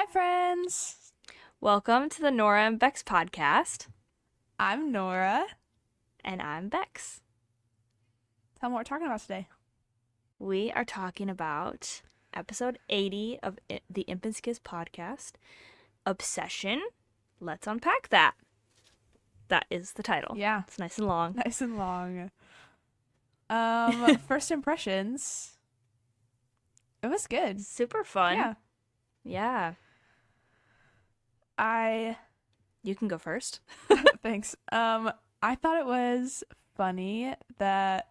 Hi, friends. Welcome to the Nora and Becks podcast. I'm Nora. And I'm Becks. Tell me what we're talking about today. We are talking about episode 80 of the Imp and Skizz podcast, Obsession. Let's unpack that. That is the title. Yeah. It's nice and long. Nice and long. First impressions. It was good. Super fun. Yeah. Yeah. You can go first. Thanks. I thought it was funny that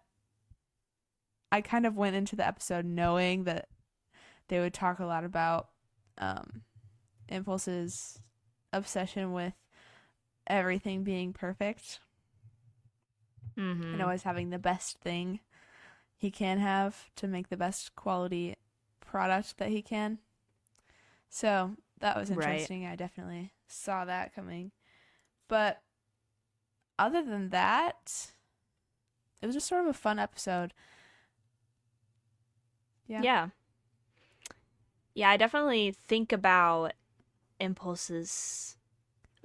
I kind of went into the episode knowing that they would talk a lot about Impulse's obsession with everything being perfect and always having the best thing he can have to make the best quality product that he can. So that was interesting. Right. I definitely saw that coming. But other than that, it was just sort of a fun episode. Yeah, I definitely think about Impulse's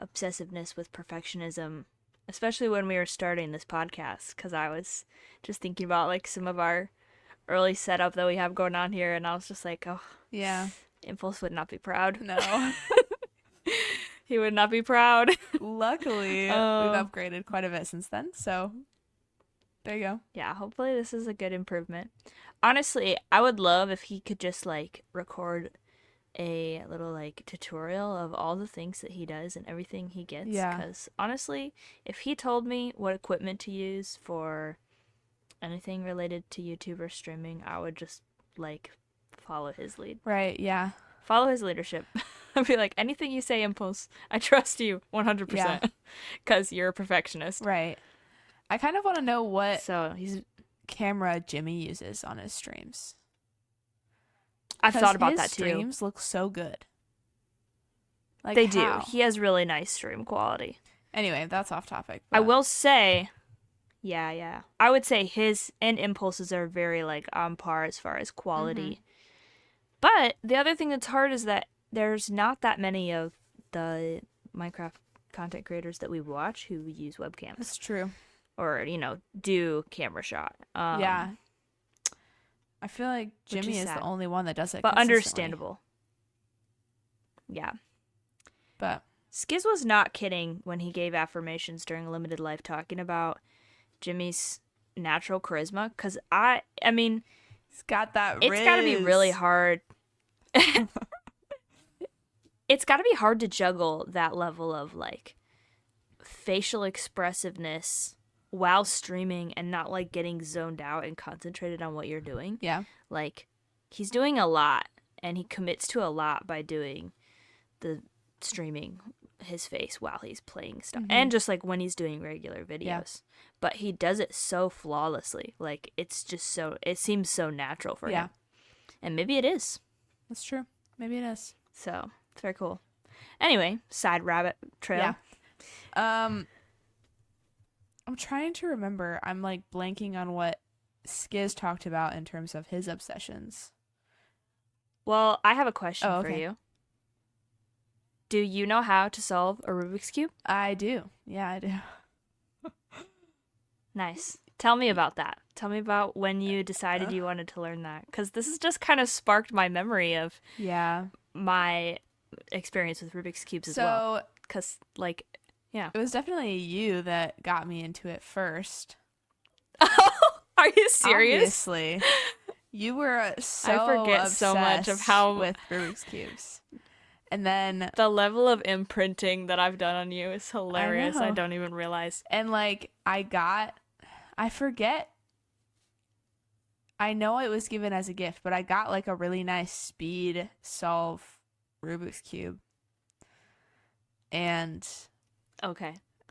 obsessiveness with perfectionism, especially when we were starting this podcast, because I was just thinking about like some of our early setup that we have going on here, and I was just like, oh, yeah, Impulse would not be proud. No. He would not be proud. Luckily, we've upgraded quite a bit since then, so there you go. Yeah, hopefully this is a good improvement. Honestly, I would love if he could just like record a little like tutorial of all the things that he does and everything he gets. Yeah. Because honestly, if he told me what equipment to use for anything related to YouTube or streaming, I would just like follow his lead. Right, yeah. Follow his leadership. I'd be like, anything you say, Impulse, I trust you 100%. Because you're a perfectionist. Right. I kind of want to know what he's camera Jimmy uses on his streams. I've thought about that too. His streams look so good. Like, they do. He has really nice stream quality. Anyway, that's off topic. But I will say, yeah. I would say his and Impulse's are very like on par as far as quality. But the other thing that's hard is that there's not that many of the Minecraft content creators that we watch who use webcams. That's true. Or, do camera shot. Yeah. I feel like Jimmy is the only one that does it. But understandable. Yeah. But Skizz was not kidding when he gave affirmations during Limited Life talking about Jimmy's natural charisma. Because I mean, he's got that It's got to be really hard. It's got to be hard to juggle that level of like facial expressiveness while streaming and not like getting zoned out and concentrated on what you're doing. Yeah. Like he's doing a lot and he commits to a lot by doing the streaming his face while he's playing stuff. And just like when he's doing regular videos. Yeah. But he does it so flawlessly. Like it's just it seems so natural for him. And maybe it is. That's true. Maybe it is. So it's very cool. Anyway, side rabbit trail. Yeah. I'm trying to remember. I'm like blanking on what Skizz talked about in terms of his obsessions. Well, I have a question for you. Do you know how to solve a Rubik's Cube? I do. Yeah, I do. Nice. Tell me about that. Tell me about when you decided you wanted to learn that. Because this has just kind of sparked my memory of my experience with Rubik's Cubes as well. Because, like, yeah. It was definitely you that got me into it first. Are you serious? Obviously. You were so I forget so much of how with Rubik's Cubes. And then the level of imprinting that I've done on you is hilarious. I don't even realize. And like I forget. I know it was given as a gift, but I got like a really nice speed solve Rubik's Cube. And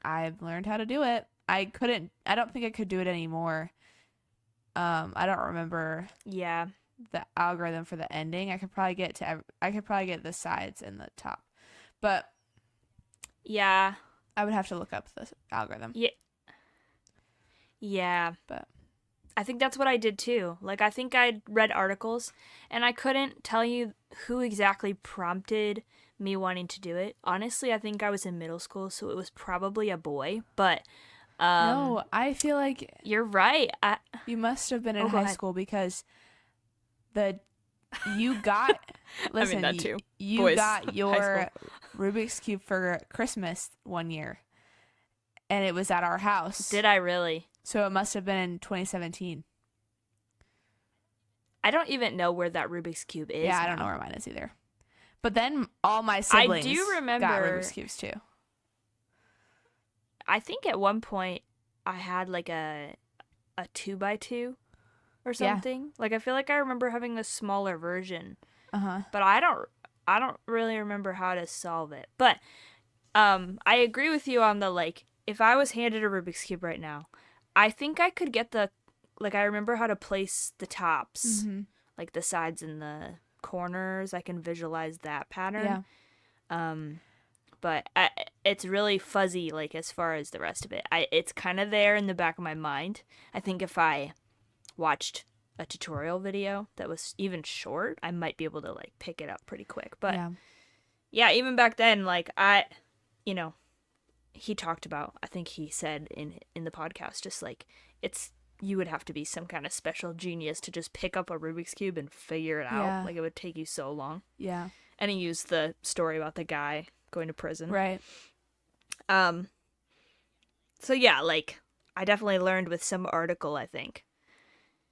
I've learned how to do it. I don't think I could do it anymore. I don't remember the algorithm for the ending. I could probably get the sides and the top. But yeah, I would have to look up the algorithm. Yeah. But I think that's what I did too. Like I think I read articles and I couldn't tell you who exactly prompted me wanting to do it. Honestly, I think I was in middle school, so it was probably a boy. But no, I feel like you're right. you must have been in go high ahead. school because you got listen, that too. you Boys. got your Rubik's Cube for Christmas one year, and it was at our house. Did I really? So it must have been in 2017. I don't even know where that Rubik's Cube is. Yeah, I don't know where mine is either. But then all my siblings I do remember, got Rubik's Cubes too. I think at one point I had like a 2x2 or something. Yeah. Like I feel like I remember having a smaller version. But I don't really remember how to solve it. But I agree with you on the, like, if I was handed a Rubik's Cube right now, I think I could get I remember how to place the tops, like the sides and the corners. I can visualize that pattern. Yeah. But it's really fuzzy, like, as far as the rest of it. It's kind of there in the back of my mind. I think if I watched a tutorial video that was even short, I might be able to, like, pick it up pretty quick. But yeah, even back then, like, he talked about, I think he said in the podcast, just like, you would have to be some kind of special genius to just pick up a Rubik's Cube and figure it out. Yeah. Like, it would take you so long. Yeah. And he used the story about the guy going to prison. Right. So yeah, like, I definitely learned with some article, I think.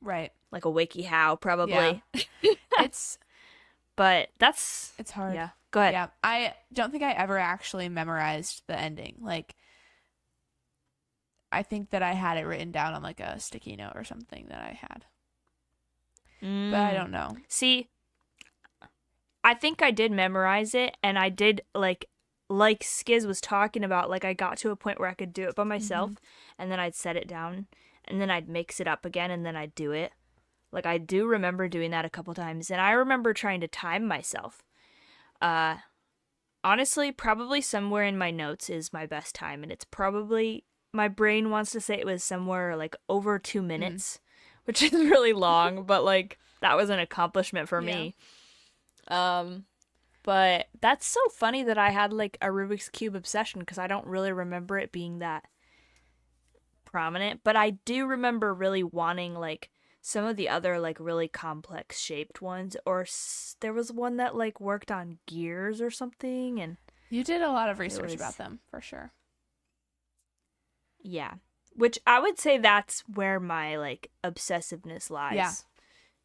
Right. Like a WikiHow, probably. Yeah. But it's hard. Yeah. Go ahead. Yeah. I don't think I ever actually memorized the ending. Like, I think that I had it written down on, like, a sticky note or something that I had. But I don't know. See, I think I did memorize it, and I did, like Skizz was talking about, like, I got to a point where I could do it by myself, and then I'd set it down, and then I'd mix it up again, and then I'd do it. Like, I do remember doing that a couple times, and I remember trying to time myself. Honestly, probably somewhere in my notes is my best time, and it's probably, my brain wants to say it was somewhere, like, over 2 minutes, which is really long, but, like, that was an accomplishment for me. But that's so funny that I had, like, a Rubik's Cube obsession, because I don't really remember it being that prominent, but I do remember really wanting, like, some of the other, like, really complex shaped ones, or there was one that, like, worked on gears or something, and you did a lot of research about them, for sure. Yeah, which I would say that's where my, like, obsessiveness lies. Yeah.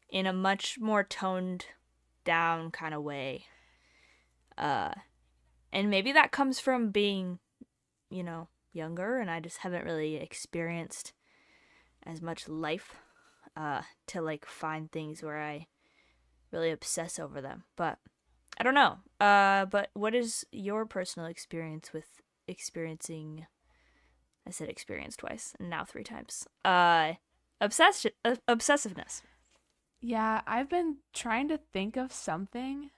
In a much more toned down kind of way. And maybe that comes from being, younger, and I just haven't really experienced as much life to, like, find things where I really obsess over them. But I don't know. But what is your personal experience with experiencing, I said experience twice and now 3 times, obsessiveness? Yeah, I've been trying to think of something,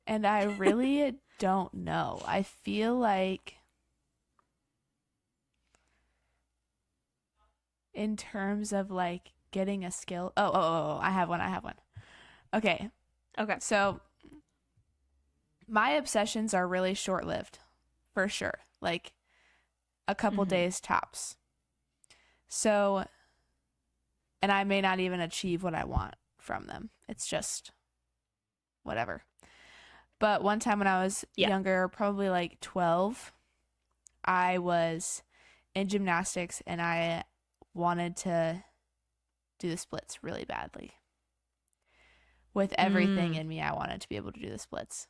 and I really don't know. I feel like in terms of, like, getting a skill. Oh, I have one. Okay. So my obsessions are really short-lived, for sure. Like, a couple days tops. So, and I may not even achieve what I want from them. It's just whatever. But one time when I was younger, probably like 12, I was in gymnastics, and I wanted to do the splits really badly. With everything in me, I wanted to be able to do the splits.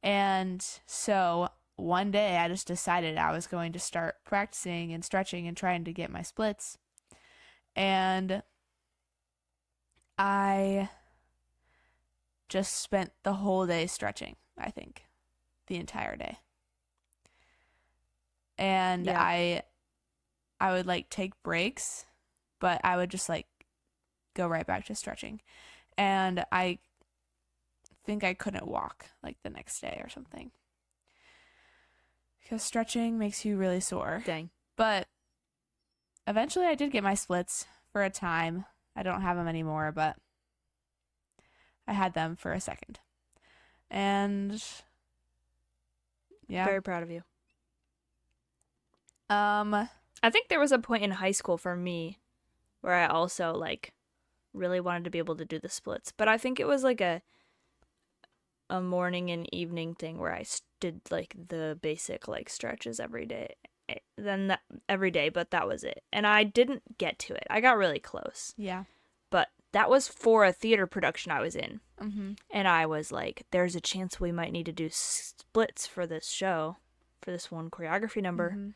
And so one day I just decided I was going to start practicing and stretching and trying to get my splits. And I just spent the whole day stretching, I think. The entire day. And I would, like, take breaks, but I would just, like, go right back to stretching. And I think I couldn't walk, like, the next day or something. Because stretching makes you really sore. Dang. But eventually I did get my splits for a time. I don't have them anymore, but I had them for a second. And yeah. Very proud of you. I think there was a point in high school for me where I also like really wanted to be able to do the splits, but I think it was like a morning and evening thing where I did like the basic like stretches every day. Then that every day, but that was it. And I didn't get to it. I got really close. Yeah. But that was for a theater production I was in. Mm-hmm. And I was like, there's a chance we might need to do splits for this show, for this one choreography number. Mm-hmm.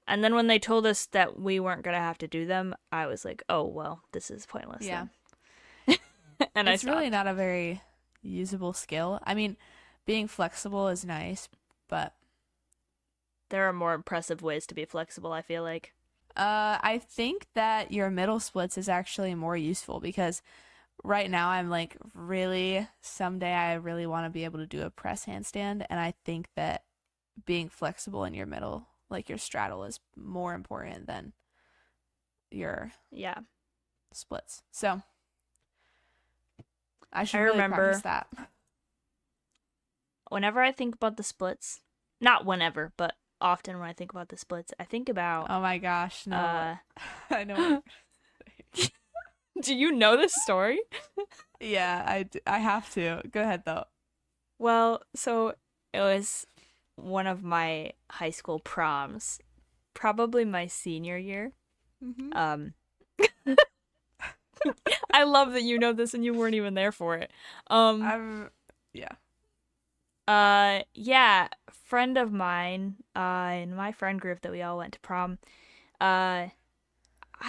And then when they told us that we weren't going to have to do them, I was like, oh, well, this is pointless. Yeah. And it's really not a very usable skill. I mean, being flexible is nice, but there are more impressive ways to be flexible, I feel like. I think that your middle splits is actually more useful because right now I'm like someday I really want to be able to do a press handstand, and I think that being flexible in your middle, like your straddle, is more important than your splits. So I should really practice that. Whenever I think about the splits, not whenever, but often when I think about the splits, I think about... Oh my gosh, no. I know. Do you know this story? Yeah, I have to. Go ahead, though. Well, so it was one of my high school proms, probably my senior year. Mm-hmm. I love that you know this and you weren't even there for it. Friend of mine, in my friend group that we all went to prom, I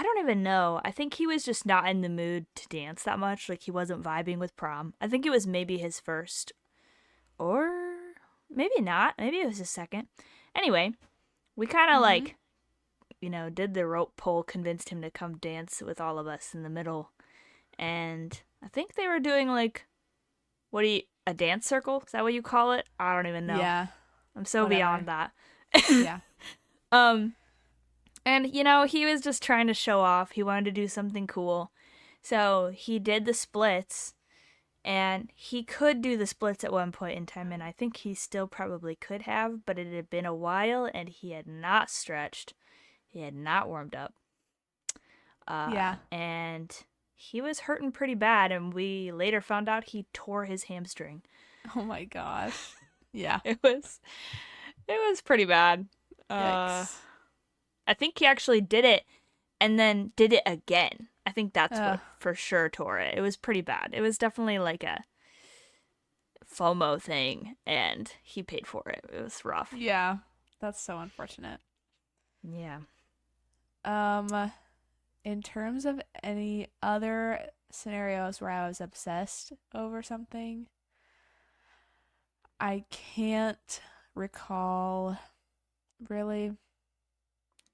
don't even know. I think he was just not in the mood to dance that much. Like, he wasn't vibing with prom. I think it was maybe his first, or maybe not. Maybe it was his second. Anyway, we kind of like, did the rope pull, convinced him to come dance with all of us in the middle. And I think they were doing like, a dance circle? Is that what you call it? I don't even know. Yeah. I'm so beyond that. Yeah. And, he was just trying to show off. He wanted to do something cool. So he did the splits, and he could do the splits at one point in time, and I think he still probably could have, but it had been a while, and he had not stretched. He had not warmed up. And he was hurting pretty bad, and we later found out he tore his hamstring. Oh my gosh. Yeah. It was pretty bad. Yikes. I think he actually did it and then did it again. I think that's what for sure tore it. It was pretty bad. It was definitely like a FOMO thing, and he paid for it. It was rough. Yeah. That's so unfortunate. Yeah. In terms of any other scenarios where I was obsessed over something, I can't recall really.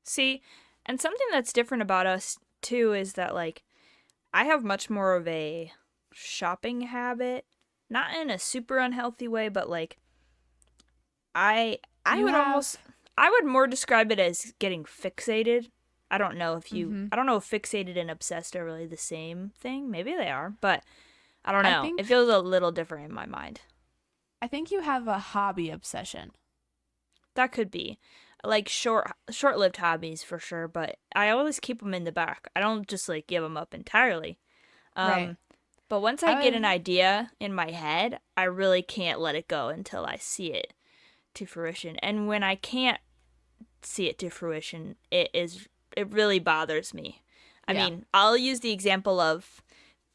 See, and something that's different about us too is that like I have much more of a shopping habit, not in a super unhealthy way, but like I would more describe it as getting fixated. I don't know if fixated and obsessed are really the same thing. Maybe they are, but I don't know. It feels a little different in my mind. I think you have a hobby obsession. That could be. Like short-lived hobbies for sure, but I always keep them in the back. I don't just like give them up entirely. Right. But once I get an idea in my head, I really can't let it go until I see it to fruition. And when I can't see it to fruition, it really bothers me. I mean, I'll use the example of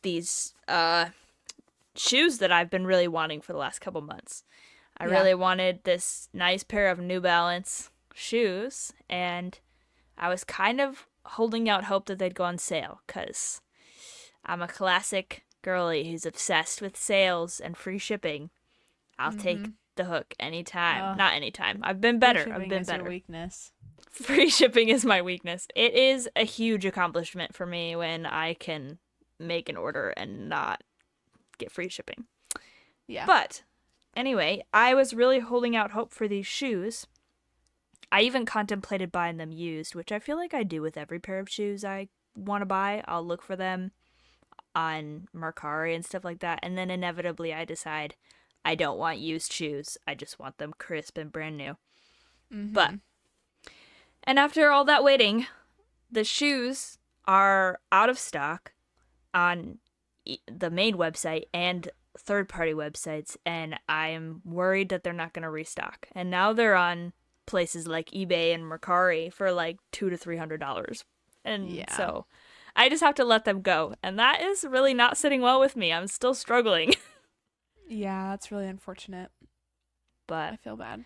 these shoes that I've been really wanting for the last couple months. I really wanted this nice pair of New Balance shoes, and I was kind of holding out hope that they'd go on sale, because I'm a classic girly who's obsessed with sales and free shipping. I'll take the hook anytime. Not anytime. I've been better. I've been better. Your weakness. Free shipping is my weakness. It is a huge accomplishment for me when I can make an order and not get free shipping. Yeah. But anyway, I was really holding out hope for these shoes. I even contemplated buying them used, which I feel like I do with every pair of shoes I want to buy. I'll look for them on Mercari and stuff like that. And then inevitably I decide I don't want used shoes. I just want them crisp and brand new. Mm-hmm. And after all that waiting, the shoes are out of stock on the main website and third-party websites, and I'm worried that they're not going to restock. And now they're on places like eBay and Mercari for like $200 to $300. And so I just have to let them go. And that is really not sitting well with me. I'm still struggling. Yeah, that's really unfortunate. But I feel bad.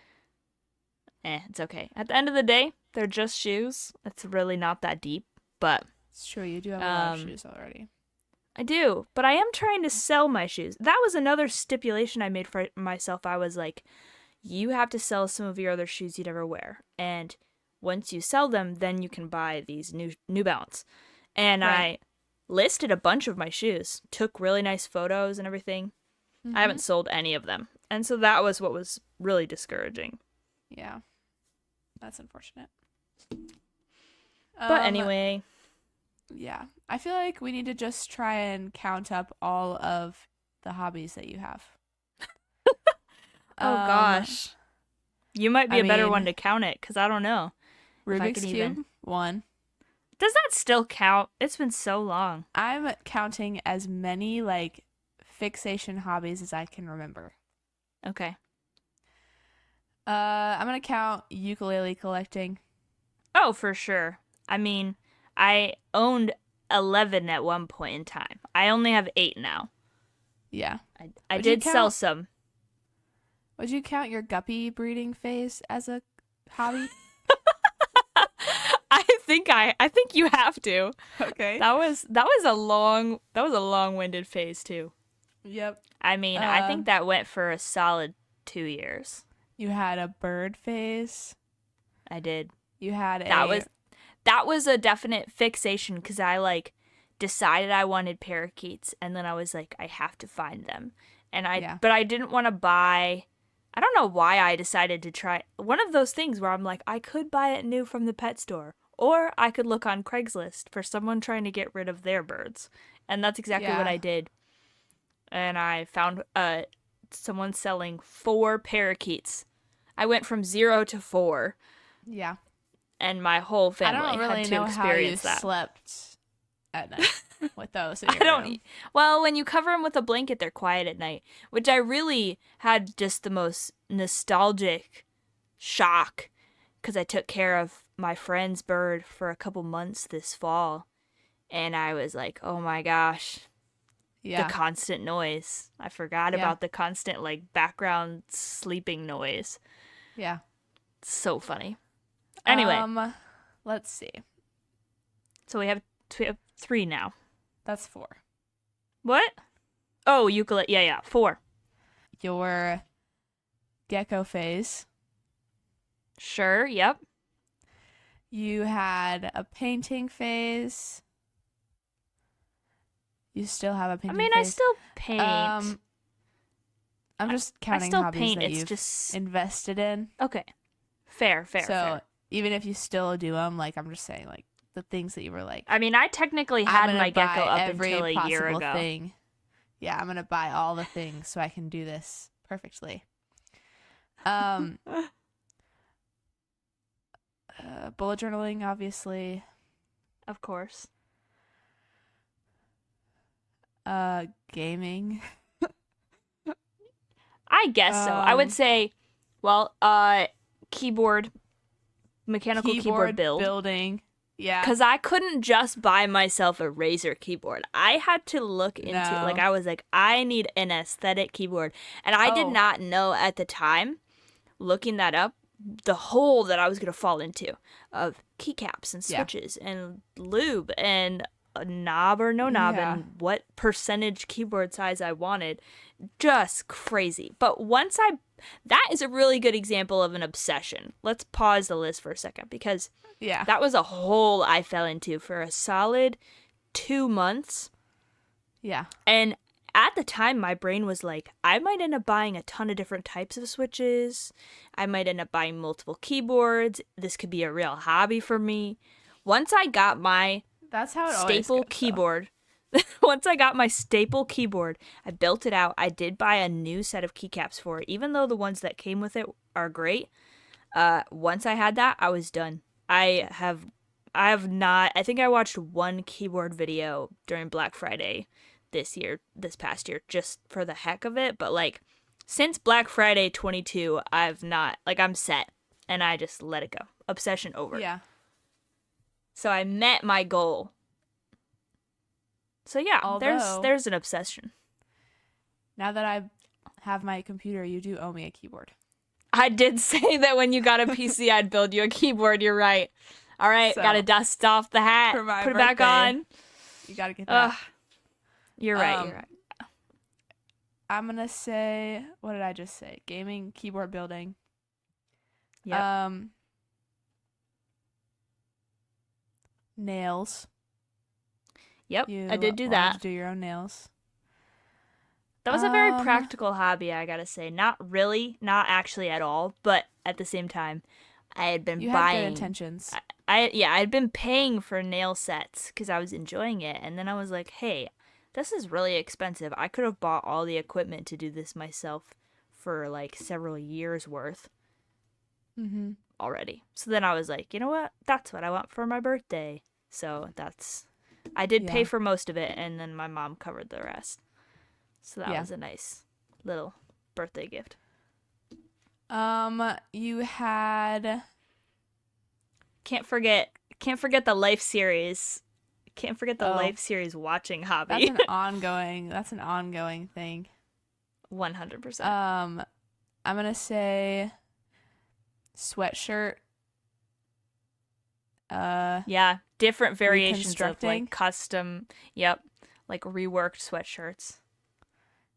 It's okay. At the end of the day, they're just shoes. It's really not that deep, but it's true. You do have a lot of shoes already. I do, but I am trying to sell my shoes. That was another stipulation I made for myself. I was like, you have to sell some of your other shoes you'd ever wear, and once you sell them, then you can buy these New Balance. And I listed a bunch of my shoes, took really nice photos and everything. Mm-hmm. I haven't sold any of them, and so that was what was really discouraging. Yeah, that's unfortunate. But anyway. Yeah, I feel like we need to just try and count up all of the hobbies that you have. Oh, gosh. You might be a better one to count it, because I don't know. Rubik's Cube, 1. Does that still count? It's been so long. I'm counting as many, like, fixation hobbies as I can remember. Okay. I'm going to count ukulele collecting. Oh, for sure. I mean, I owned 11 at one point in time. I only have 8 now. Yeah. I did sell some. Would you count your guppy breeding phase as a hobby? I think you have to. Okay. That was a long-winded phase too. Yep. I mean, I think that went for a solid 2 years. You had a bird phase. I did. You had that was a definite fixation because I like decided I wanted parakeets and then I was like, I have to find them. But I didn't want to buy. I don't know why I decided to try one of those things where I'm like, I could buy it new from the pet store or I could look on Craigslist for someone trying to get rid of their birds. And that's exactly what I did. And I found someone selling 4 parakeets. I went from 0 to 4. Yeah. And my whole family had to experience that. I don't really know how you slept at night with those in your room. Well, when you cover them with a blanket, they're quiet at night, which I really had just the most nostalgic shock because I took care of my friend's bird for a couple months this fall. And I was like, oh my gosh, the constant noise. I forgot about the constant like background sleeping noise. Yeah. It's so funny. Anyway, let's see. So we have 3 now. That's 4. What? Oh, ukulele. Yeah, 4. Your gecko phase. Sure. Yep. You had a painting phase. You still have a painting phase. I still paint. I'm just counting hobbies that you've just invested in. Okay. Fair. So even if you still do them, like I'm just saying, like the things that you were like. I mean, I technically had my gecko up until a year ago. Thing. Yeah, I'm gonna buy all the things so I can do this perfectly. Bullet journaling, obviously. Of course. Gaming. I guess so. I would say, well, mechanical keyboard building. Yeah. Because I couldn't just buy myself a Razer keyboard. I had to look into, I was like, I need an aesthetic keyboard. And I did not know at the time, looking that up, the hole that I was going to fall into of keycaps and switches and lube and a knob or no knob and what percentage keyboard size I wanted. Just crazy. But that is a really good example of an obsession. Let's pause the list for a second because that was a hole I fell into for a solid 2 months. Yeah. And at the time, my brain was like, I might end up buying a ton of different types of switches. I might end up buying multiple keyboards. This could be a real hobby for me. Once I got my That's how it staple always goes, keyboard, Once I got my staple keyboard, I built it out. I did buy a new set of keycaps for it, even though the ones that came with it are great. Once I had that, I was done. I have not. I think I watched one keyboard video during Black Friday this past year, just for the heck of it. But like, since Black Friday 22, I've not, like, I'm set, and I just let it go. Obsession over. Yeah. So I met my goal. So yeah, Although, there's an obsession. Now that I have my computer, you do owe me a keyboard. I did say that when you got a PC, I'd build you a keyboard. You're right. All right, So, gotta dust off the hat, for my put it back birthday, on. You gotta get that. You're right. You're right. I'm gonna say, what did I just say? Gaming, keyboard building. Yep. Nails. Yep, You I did do wanted that. to do your own nails. That was a very practical hobby, I gotta say. Not actually at all, but at the same time, I had been You buying. had good intentions. I had been paying for nail sets because I was enjoying it, and then I was like, hey, this is really expensive. I could have bought all the equipment to do this myself for like several years worth already. So then I was like, you know what? That's what I want for my birthday. So I did pay for most of it, and then my mom covered the rest. So that was a nice little birthday gift. You had... Can't forget the Life series. Can't forget the Life series watching hobby. That's an ongoing thing. 100%. I'm gonna say sweatshirt. Yeah, different variations of reconstructing. like custom, like reworked sweatshirts.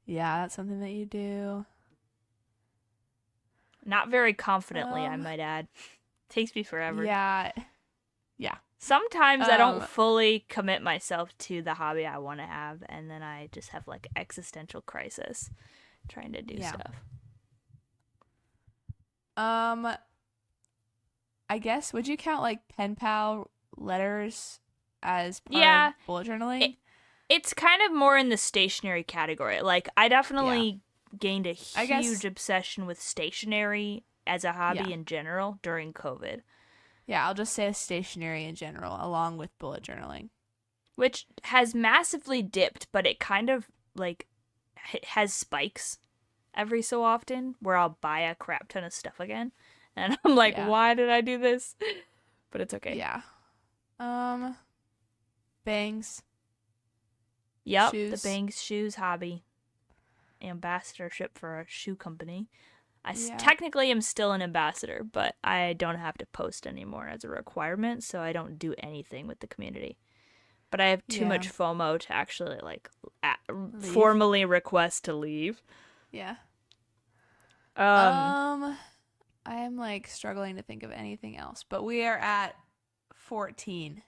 Yeah, that's something that you do. Not very confidently, I might add. Takes me forever. Yeah. Sometimes I don't fully commit myself to the hobby I want to have, and then I just have like existential crisis trying to do stuff. I guess, would you count like pen pal letters as part of bullet journaling? It's kind of more in the stationery category. Like, I definitely gained a huge obsession with stationery as a hobby in general during COVID. Yeah, I'll just say stationery in general, along with bullet journaling. Which has massively dipped, but it kind of, like, has spikes every so often where I'll buy a crap ton of stuff again. And I'm like, why did I do this? But it's okay. Yeah. Bangs. Yep, shoes. The bangs shoes hobby. Ambassadorship for a shoe company. I technically am still an ambassador, but I don't have to post anymore as a requirement, so I don't do anything with the community. But I have too much FOMO to actually like formally request to leave. Yeah. I am like struggling to think of anything else, but we are at 14.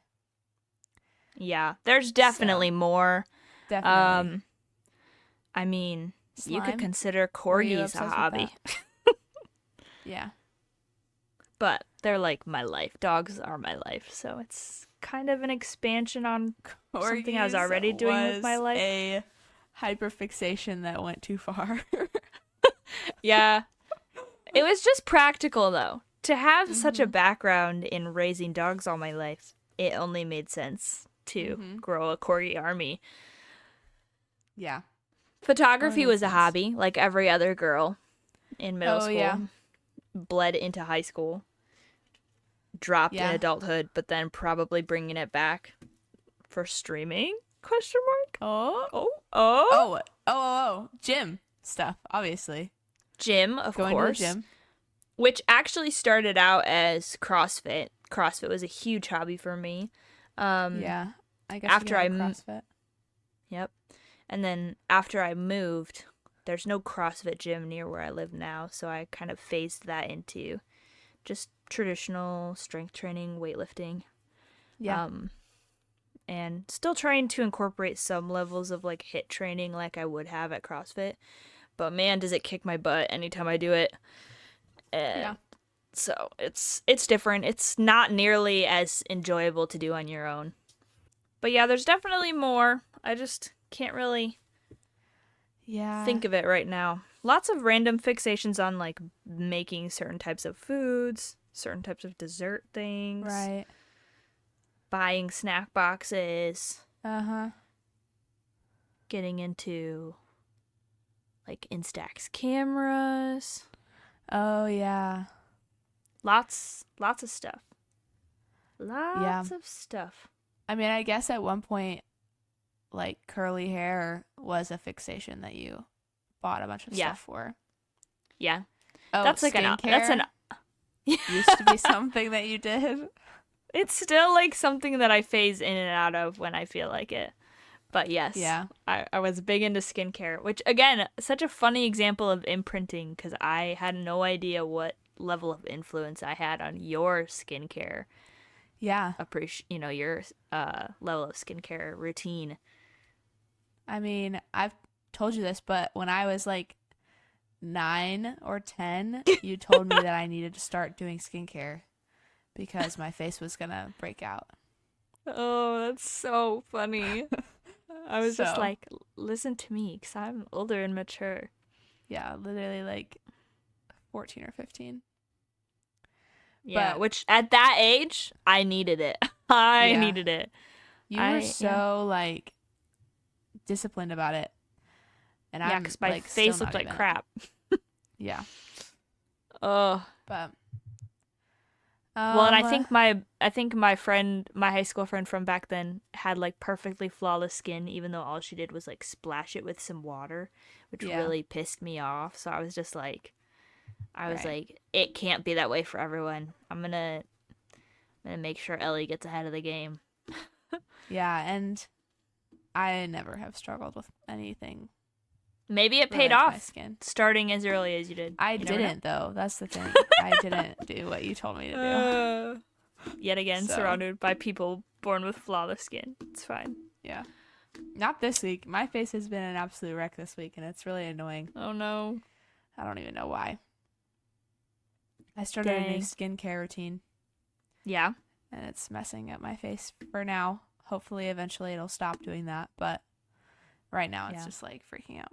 Yeah, there's definitely more. Definitely. I mean, Slime? You could consider corgis a hobby. Yeah. But they're like my life. Dogs are my life, so it's kind of an expansion on something I was already doing with my life. A hyperfixation that went too far. Yeah. It was just practical, though. To have such a background in raising dogs all my life, it only made sense to grow a corgi army. Yeah. Photography was a hobby, like every other girl in middle school. Yeah. Bled into high school. Dropped in adulthood, but then probably bringing it back for streaming? Question mark? Oh. Gym stuff, obviously. Gym, of course. Going to the gym. Which actually started out as CrossFit. CrossFit was a huge hobby for me. I guess after I CrossFit. Yep. And then after I moved, there's no CrossFit gym near where I live now, so I kind of phased that into just traditional strength training, weightlifting. Yeah. And still trying to incorporate some levels of like HIIT training like I would have at CrossFit. But man, does it kick my butt anytime I do it. So it's different. It's not nearly as enjoyable to do on your own. But yeah, there's definitely more. I just can't really Yeah. think of it right now. Lots of random fixations on like making certain types of foods, certain types of dessert things, Right. buying snack boxes, Uh-huh. getting into like Instax cameras. Oh, yeah. Lots of stuff. Yeah. Lots of stuff. I mean, I guess at one point, like, curly hair was a fixation that you bought a bunch of stuff for. Yeah. Oh, That's like skincare used to be something that you did. It's still like something that I phase in and out of when I feel like it. But yes, Yeah. I was big into skincare, which again, such a funny example of imprinting because I had no idea what level of influence I had on your skincare. Yeah. Your level of skincare routine. I mean, I've told you this, but when I was like 9 or 10, you told me that I needed to start doing skincare because my face was gonna break out. Oh, that's so funny. I was just like, listen to me because I'm older and mature. Yeah, literally like 14 or 15. Yeah, which at that age, I needed it. I needed it. You were so like disciplined about it. And I'm because my like face still looked not like even. crap. Yeah. Oh. But well, and I think my high school friend from back then had like perfectly flawless skin, even though all she did was like splash it with some water, which really pissed me off. So I was just like, it can't be that way for everyone. I'm gonna make sure Ellie gets ahead of the game. Yeah, and I never have struggled with anything. Maybe it paid off starting as early as you did. I didn't, though. That's the thing. I didn't do what you told me to do. Yet again, surrounded by people born with flawless skin. It's fine. Yeah. Not this week. My face has been an absolute wreck this week, and it's really annoying. Oh, no. I don't even know why. I started a new skincare routine. Yeah. And it's messing up my face for now. Hopefully, eventually, it'll stop doing that. But right now, it's just like freaking out.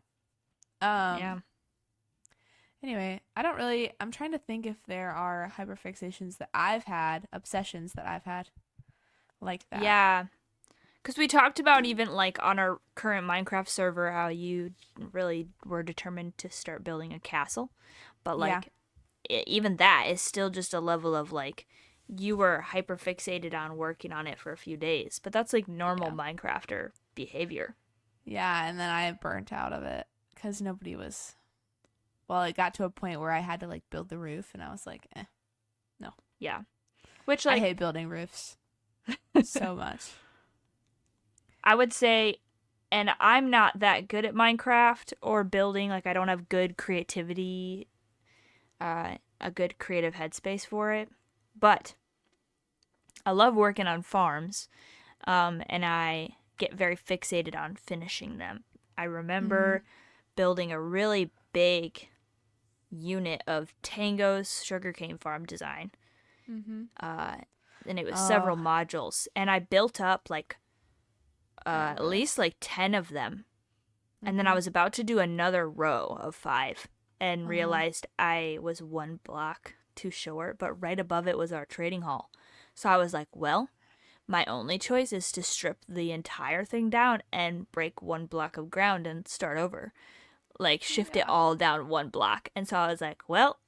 Anyway, I'm trying to think if there are hyperfixations that I've had, obsessions that I've had like that. Yeah. Because we talked about even like on our current Minecraft server how you really were determined to start building a castle. But like, even that is still just a level of like, you were hyperfixated on working on it for a few days. But that's like normal Minecrafter behavior. Yeah, and then I burnt out of it. Because nobody was. Well, it got to a point where I had to like build the roof, and I was like, no. Yeah. Which like I hate building roofs so much. I would say, and I'm not that good at Minecraft or building. Like I don't have good creativity, a good creative headspace for it. But I love working on farms, and I get very fixated on finishing them. I remember building a really big unit of Tango's sugarcane farm design. And it was several modules. And I built up like at least like 10 of them. And then I was about to do another row of 5 and realized I was 1 block too short, but right above it was our trading hall. So I was like, well, my only choice is to strip the entire thing down and break 1 block of ground and start over. Like, shift it all down 1 block. And so I was like, well,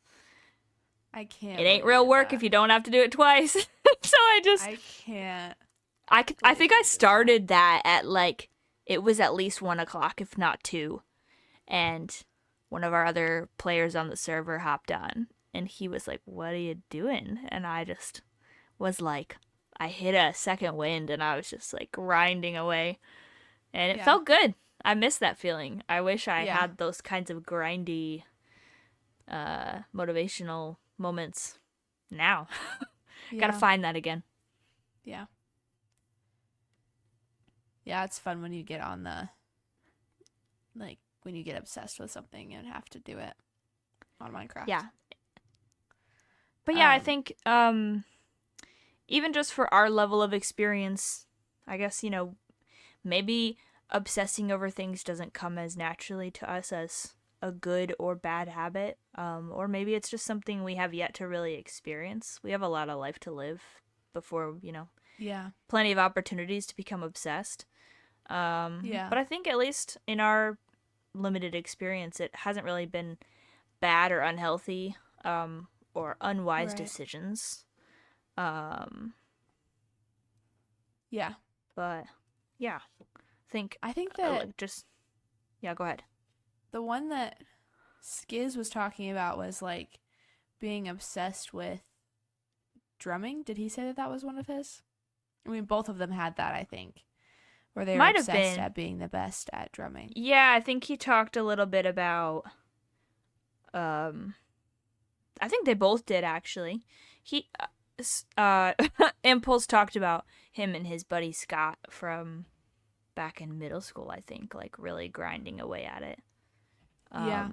I can't. It ain't real work if you don't have to do it twice. So I can't. I think I started that at like, it was at least 1 o'clock, if not 2. And one of our other players on the server hopped on. And he was like, what are you doing? And I just was like, I hit a second wind and I was just like grinding away. And it felt good. I miss that feeling. I wish I had those kinds of grindy, motivational moments now. Gotta find that again. Yeah. Yeah, it's fun when you get on the, like, when you get obsessed with something and have to do it on Minecraft. Yeah. But yeah, I think even just for our level of experience, I guess, maybe obsessing over things doesn't come as naturally to us as a good or bad habit. Or maybe it's just something we have yet to really experience. We have a lot of life to live before, Yeah. plenty of opportunities to become obsessed. Yeah. But I think at least in our limited experience, it hasn't really been bad or unhealthy, or unwise Right. decisions. Um, Yeah. but yeah, think I think that like just yeah. Go ahead. the one that Skizz was talking about was like being obsessed with drumming. Did he say that that was one of his? I mean, both of them had that, I think, where they were Might have obsessed been. at being the best at drumming. Yeah, I think he talked a little bit about. Um, I think they both did actually. He, Impulse talked about him and his buddy Scott from back in middle school. I think like really grinding away at it. Yeah.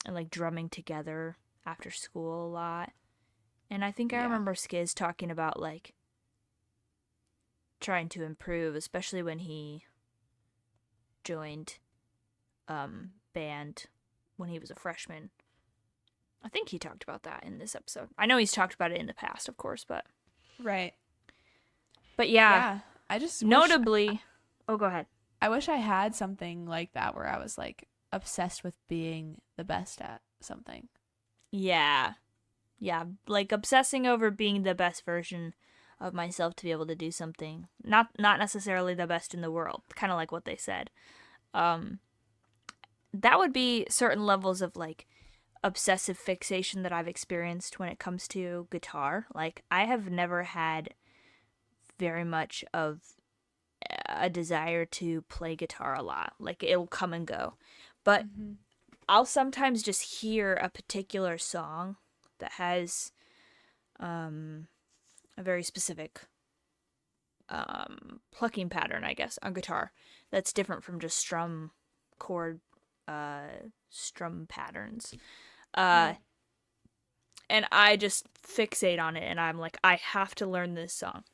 And like drumming together after school a lot. And I think I Yeah. remember Skizz talking about like trying to improve, especially when he joined band when he was a freshman. I think he talked about that in this episode. I know he's talked about it in the past, of course, but Right. yeah, Yeah. I just notably. Oh, go ahead. I wish I had something like that where I was like obsessed with being the best at something. Yeah, yeah, like obsessing over being the best version of myself to be able to do something. Not necessarily the best in the world. Kind of like what they said. Um, that would be certain levels of like obsessive fixation that I've experienced when it comes to guitar. Like I have never had very much of a desire to play guitar a lot. Like it'll come and go. But Mm-hmm. I'll sometimes just hear a particular song that has a very specific plucking pattern, I guess, on guitar that's different from just strum chord strum patterns. Yeah. And I just fixate on it and I'm like, I have to learn this song.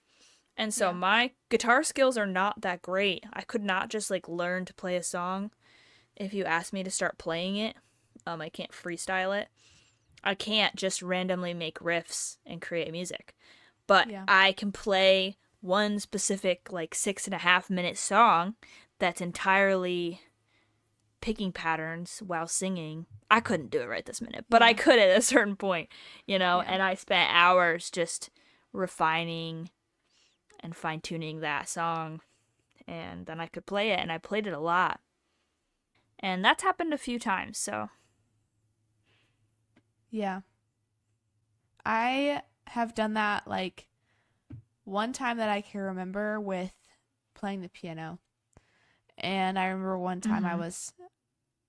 And so Yeah. my guitar skills are not that great. I could not just like learn to play a song if you asked me to start playing it. I can't freestyle it. I can't just randomly make riffs and create music. But Yeah. I can play one specific like 6.5 minute song that's entirely picking patterns while singing. I couldn't do it right this minute, but I Yeah. could at a certain point, Yeah. and I spent hours just refining and fine tuning that song, and then I could play it, and I played it a lot. And that's happened a few times, so. Yeah. I have done that like one time that I can remember with playing the piano. And I remember one time I Mm-hmm. was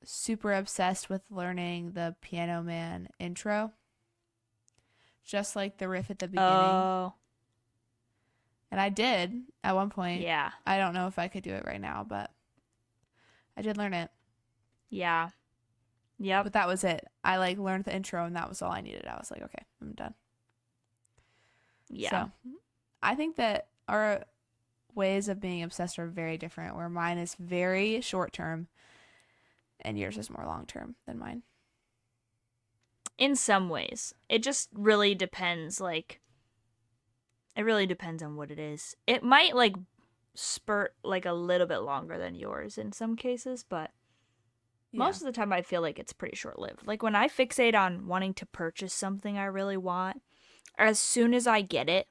super obsessed with learning the Piano Man intro, just like the riff at the beginning. Oh, And I did at one point. yeah. I don't know if I could do it right now, but I did learn it. Yeah. Yep. But that was it. I like learned the intro and that was all I needed. I was like, okay, I'm done. Yeah. So I think that our ways of being obsessed are very different, where mine is very short term and yours is more long term than mine. In some ways. It just really depends, like, it really depends on what it is. It might, like, spurt, like, a little bit longer than yours in some cases, but Yeah. most of the time I feel like it's pretty short lived. Like, when I fixate on wanting to purchase something I really want, as soon as I get it,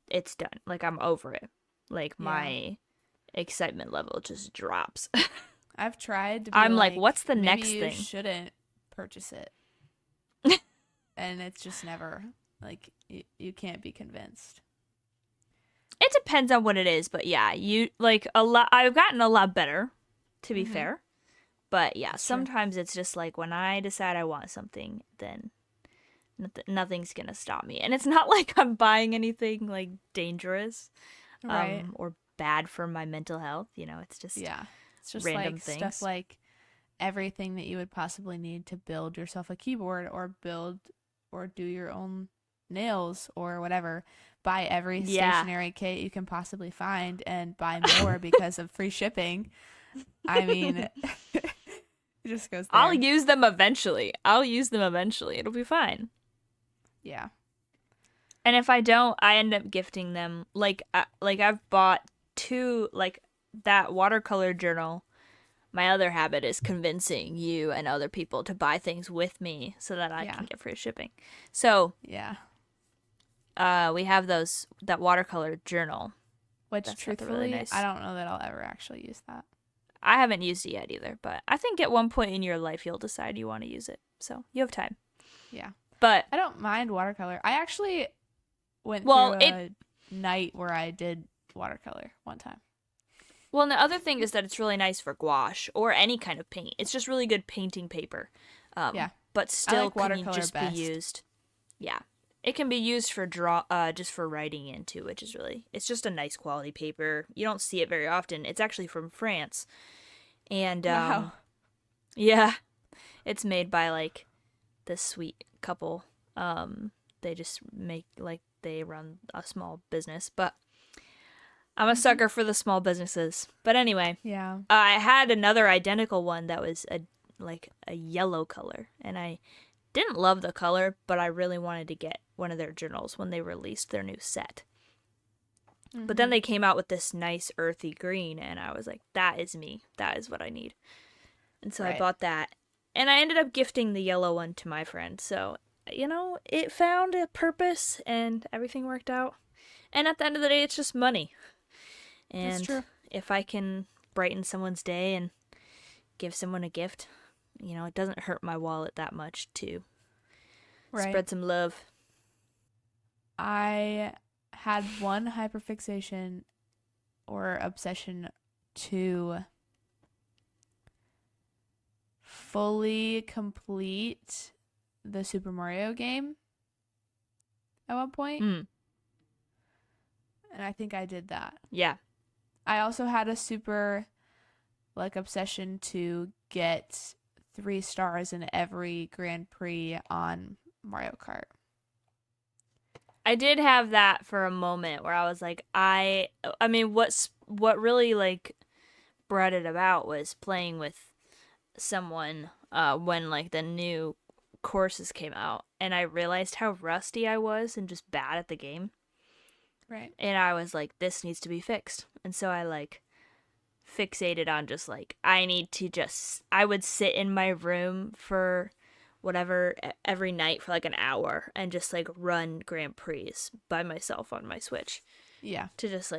it's done. Like, I'm over it. Like, Yeah. my excitement level just drops. I've tried to be I'm like, what's the maybe next you thing? shouldn't purchase it. And it's just never, like, you can't be convinced. It depends on what it is, but yeah, you like a lot. I've gotten a lot better, to be fair. But yeah, That's true. sometimes it's just like when I decide I want something, then nothing's gonna stop me. And it's not like I'm buying anything like dangerous, Right. or bad for my mental health. It's just Yeah. It's just random like things. stuff like everything that you would possibly need to build yourself a keyboard or build or do your own nails or whatever, buy every Yeah. stationery kit you can possibly find and buy more because of free shipping. I mean, it just goes there. I'll use them eventually. It'll be fine. Yeah. And if I don't, I end up gifting them. Like I've bought 2, like that watercolor journal. My other habit is convincing you and other people to buy things with me so that I can get free shipping. So yeah, we have that watercolor journal. Which That's truthfully, really nice. I don't know that I'll ever actually use that. I haven't used it yet either, but I think at one point in your life you'll decide you want to use it. So you have time. Yeah. But I don't mind watercolor. I actually went through a night where I did watercolor one time. Well, and the other thing is that it's really nice for gouache or any kind of paint. It's just really good painting paper. But still can just be used. Yeah. It can be used for just for writing in too, which is it's just a nice quality paper. You don't see it very often. It's actually from France. And wow. Yeah. It's made by like this sweet couple. They just they run a small business, but I'm a sucker for the small businesses. But anyway, yeah. I had another identical one that was a yellow color, and I didn't love the color, but I really wanted to get one of their journals when they released their new set. Mm-hmm. But then they came out with this nice earthy green, and I was like, that is me. That is what I need. And so I bought that, and I ended up gifting the yellow one to my friend. So, it found a purpose, and everything worked out. And at the end of the day, it's just money. And that's true. If I can brighten someone's day and give someone a gift, it doesn't hurt my wallet that much to spread some love. I had one hyperfixation or obsession to fully complete the Super Mario game at one point. And I think I did that. Yeah. I also had a super obsession to get 3 stars in every Grand Prix on Mario Kart. I did have that for a moment where I was like, I mean, what really brought it about was playing with someone when the new courses came out, and I realized how rusty I was and just bad at the game. Right. And I was like, this needs to be fixed. And so I fixated on just I would sit in my room for whatever every night for an hour and just run Grand Prix by myself on my Switch. Yeah. To just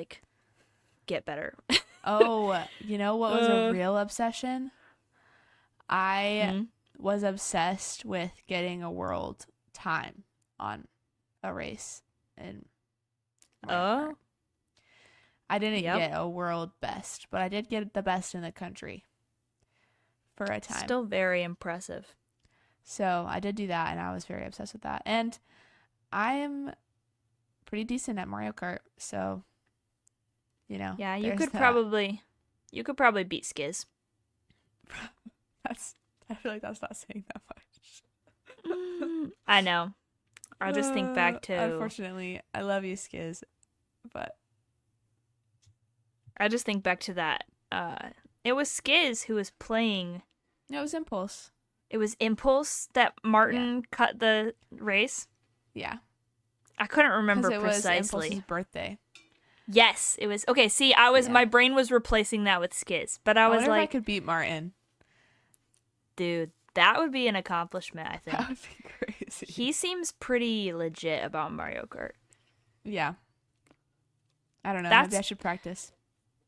get better. Oh, you know what was a real obsession? I was obsessed with getting a world time on a race in Mario Kart. I didn't get a world best, but I did get the best in the country for a time. Still very impressive. So I did do that, and I was very obsessed with that. And I am pretty decent at Mario Kart, so yeah, you could probably beat Skizz. I feel like that's not saying that much. I know. I'll just think back to. Unfortunately, I love you, Skizz, but I just think back to that. It was Skizz who was playing. No, it was Impulse. It was Impulse that Martin cut the race. Yeah. I couldn't remember precisely. Because it was Impulse's birthday. Yes, it was. Okay, see, my brain was replacing that with Skizz, but I was wonder if I could beat Martin. Dude, that would be an accomplishment, I think. That would be crazy. He seems pretty legit about Mario Kart. Yeah. I don't know. Maybe I should practice.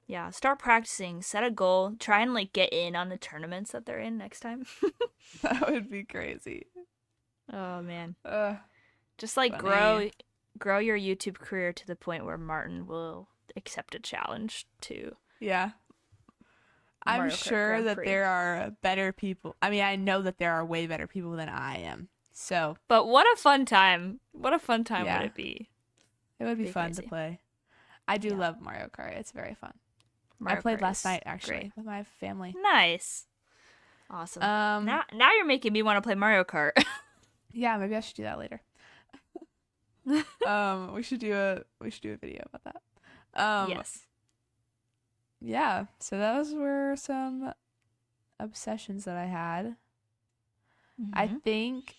Yeah, start practicing. Set a goal. Try and get in on the tournaments that they're in next time. That would be crazy. Oh man. Just funny. grow your YouTube career to the point where Martin will accept a challenge to. Yeah. I'm sure that there are better people. I mean, I know that there are way better people than I am. So. But what a fun time! What a fun time would it be? It would be fun to play. I do love Mario Kart. It's very fun. I played last night actually with my family. Nice. Awesome. Now you're making me want to play Mario Kart. Yeah, maybe I should do that later. We should do a video about that. Yes. Yeah, so those were some obsessions that I had. I think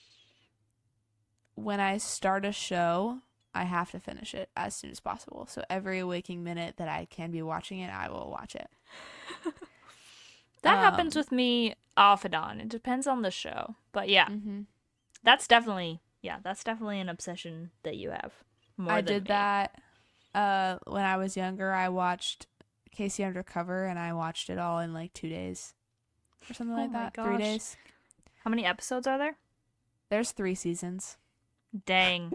when I start a show, I have to finish it as soon as possible. So every waking minute that I can be watching it, I will watch it. That happens with me off and on. It depends on the show. But yeah, that's definitely an obsession that you have. I did that when I was younger. I watched Casey Undercover, and I watched it all in like 2 days or something like that. 3 days. How many episodes are there? There's 3 seasons. Dang.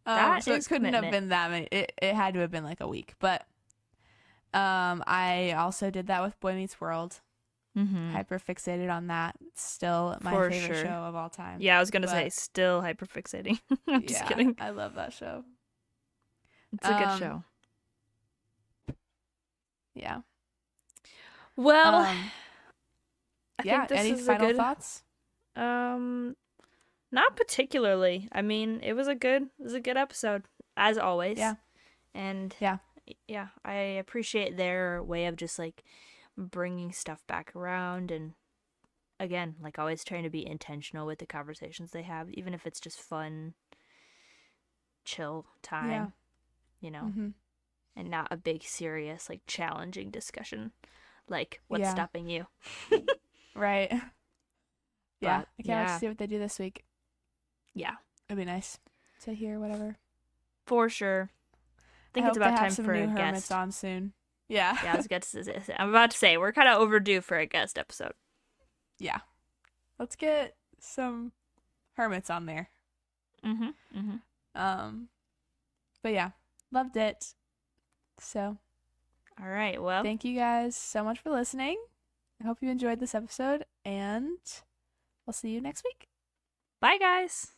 So it couldn't have been that many. It had to have been like a week. But I also did that with Boy Meets World. Hyper fixated on that. It's still my favorite show of all time. Yeah, I was gonna say still hyper fixating. I'm just kidding. I love that show. It's a good show. Yeah. Well, I think this any is final thoughts? Not particularly. I mean, it was a good episode as always. Yeah. And yeah, I appreciate their way of just like bringing stuff back around, and again, like always trying to be intentional with the conversations they have, even if it's just fun, chill time, you know, and not a big, serious, like challenging discussion, like what's stopping you. Right. Yeah. I can't wait to see what they do this week. Yeah. It'd be nice to hear whatever. For sure. I think it's about time for a guest. Hermits on soon. Yeah. Yeah, I'm about to say we're kind of overdue for a guest episode. Yeah. Let's get some hermits on there. But yeah, loved it. So. All right. Well, thank you guys so much for listening. I hope you enjoyed this episode, and we'll see you next week. Bye, guys.